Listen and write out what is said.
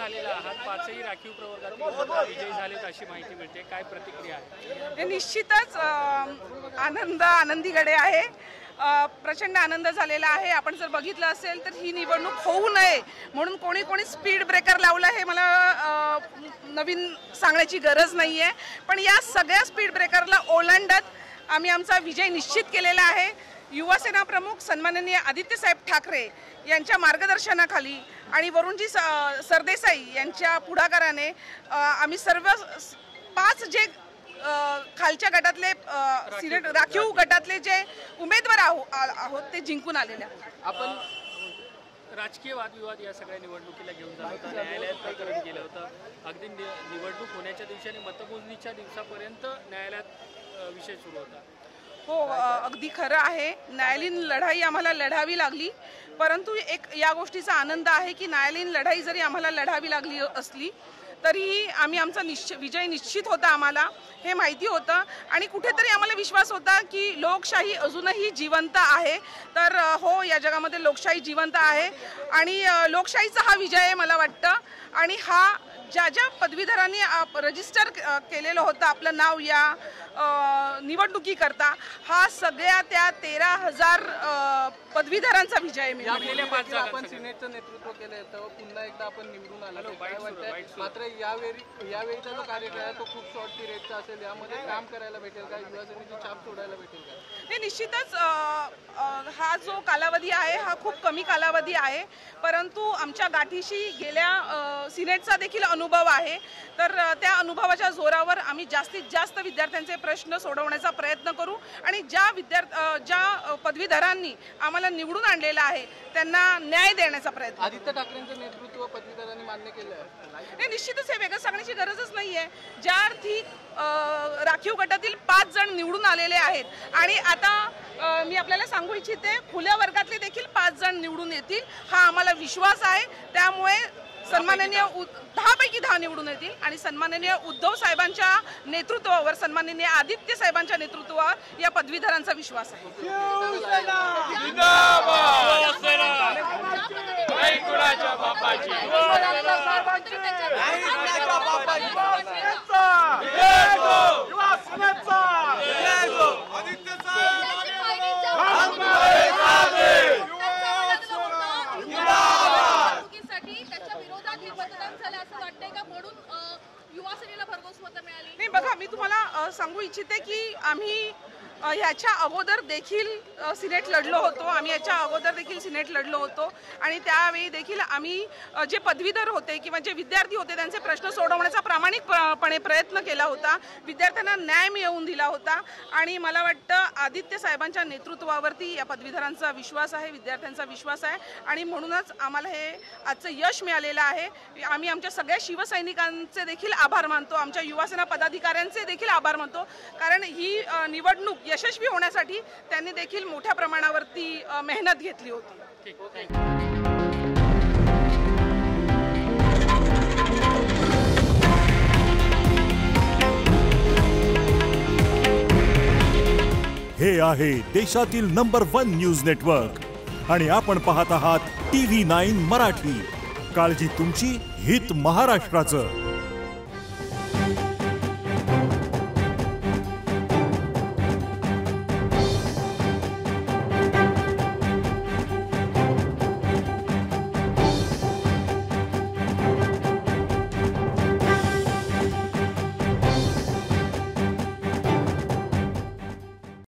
झालेला आहात, 5ही राखीव प्रवर्गात विजयी झालेत अशी माहिती मिळते, काय प्रतिक्रिया आहे? निश्चितच आनंदी गडे आहे, प्रचंड आनंद झालेला आहे। आपण जर बघितलं असेल तर ही निवडणूक होऊ नये म्हणून कोणी स्पीड ब्रेकर लावला हे मला नवीन सांगण्याची गरज नाहीये, पण या सगळ्या स्पीड ब्रेकरला ओलांडत आम्ही आमचा विजय निश्चित केलेला आहे। युवासेना प्रमुख सन्माननीय आदित्यसाहेब ठाकरे यांच्या मार्गदर्शनाखाली आणि वरुणजी सरदेसाई यांच्या पुढाकाराने आम्ही सर्व 5 जे खालच्या गटातले सिनेट राखीव गटातले जे उमेदवार आहोत ते जिंकून आलेले आहोत। आपण राजकीय वादविवाद या सगळ्या निवडणुकीला घेऊन जात होता, न्यायालयात प्रकरण केलं होतं, अगदी निवडणूक होण्याच्या दिवशी आणि मतमोजणीच्या दिवसापर्यंत न्यायालयात विषय सुरू होता। हो, अगदी खरं आहे, न्यायालयीन लढाई आम्हाला लढावी लागली, परंतु एक या गोष्टीचा आनंद आहे की न्यायालयीन लढाई जरी आम्हाला लढावी लागली असली तरीही आम्ही आमचा विजय निश्चित होता, आम्हाला हे माहिती होतं आणि कुठेतरी आम्हाला विश्वास होता की लोकशाही अजूनही जिवंत आहे। तर हो, या जगामध्ये लोकशाही जिवंत आहे आणि लोकशाहीचा हा विजय आहे मला वाटतं। आणि हा ज्या पदवीधरांनी रजिस्टर केलेलं होतं आपलं नाव या निवडणुकीकरता, हा सगळ्या त्या 13,000 पदवीधरांचा विजय मिळाला। आपण सिनेटचं नेतृत्व केलं होतं, पुन्हा एकदा आपण निवडून आलो, काय वाटतंय? मात्र यावेळीचा जो कार्यकाळ आहे तो खूप शॉर्ट पिरियडचा असेल, यामध्ये काम करायला भेटेल का? युवासेनेची छाप सोडायला भेटेल का? नाही, निश्चितच हा जो कालावधी आहे हा खूप कमी कालावधी आहे, परंतु आमच्या गाठीशी गेल्या सिनेटचा देखील अनुभव आहे। तर त्या अनुभवाच्या जोरावर आम्ही जास्तीत जास्त विद्यार्थ्यांचे प्रश्न सोडवण्याचा प्रयत्न करू आणि ज्या पदवीधरांनी आम्हाला निवडून आणलेला आहे त्यांना न्याय देण्याचा प्रयत्न। आदित्य ठाकरेंचं नेतृत्व पदवीधरांनी मान्य केलं आहे? निश्चितच हे वेगळं सांगण्याची गरजच नाहीये। ज्या अर्थी राखीव गटातील 5 जण निवडून आलेले आहेत आणि आता मी आपल्याला सांगू इच्छिते खुल्या वर्गातले देखील 5 जण निवडून येतील, हा आम्हाला विश्वास आहे। त्यामुळे सन्माननीय 10 पैकी 10 निवडून येतील आणि सन्माननीय उद्धव साहेबांच्या नेतृत्वावर, सन्माननीय आदित्य साहेबांच्या नेतृत्वावर या पदवीधरांचा विश्वास आहे। नाही, बघा, मी तुम्हाला सांगू इच्छिते की आम्ही ह्याच्या अगोदर देखील सिनेट लढलो होतो, आम्ही याच्या अगोदर देखील सिनेट लढलो होतो आणि त्यावेळी देखील आम्ही जे पदवीधर होते किंवा जे विद्यार्थी होते त्यांचे प्रश्न सोडवण्याचा प्रामाणिकपणे प्रयत्न केला होता, विद्यार्थ्यांना न्याय मिळवून दिला होता आणि मला वाटतं आदित्य साहेबांच्या नेतृत्वावरती या पदवीधरांचा विश्वास आहे, विद्यार्थ्यांचा विश्वास आहे आणि म्हणूनच आम्हाला हे आजचं यश मिळालेलं आहे। आम्ही आमच्या सगळ्या शिवसैनिकांचे देखील आभार मानतो, आमच्या युवासेना पदाधिकाऱ्यांचे देखील आभार मानतो, कारण ही निवडणूक यशस्वी होण्यासाठी त्यांनी देखील मोठ्या प्रमाणावरती मेहनत घेतली होती। हे आहे देशातील नंबर 1 न्यूज नेटवर्क आणि आपण पाहत आहात TV9 मराठी। काळजी तुमची, हित महाराष्ट्राचं।